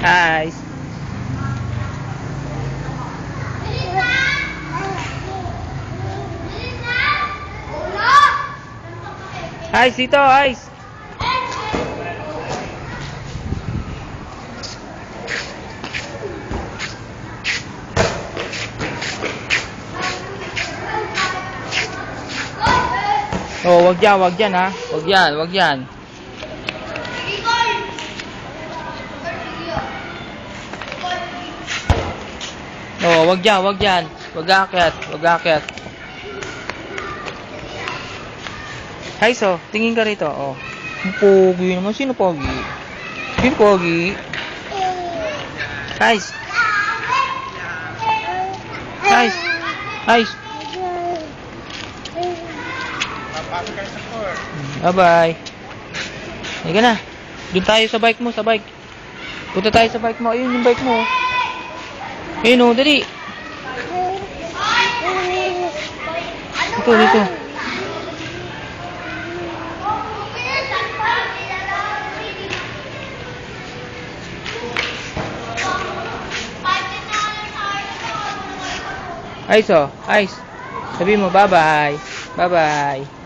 Ice. Ice, dito, Ice. Oh, wag dyan ha. Wag yan. Oh, wag dyan. Wag aakyat. Hi, so, tingin ka rito. Oh. Ang pogi naman. Sino pogi? Guys. Bye-bye. Halika na. Doon tayo sa bike mo, Punta tayo sa bike mo. Ayun yung bike mo. Ayun o, dali. Dito. Ice o, Ice. Sabi mo, bye-bye. Bye-bye.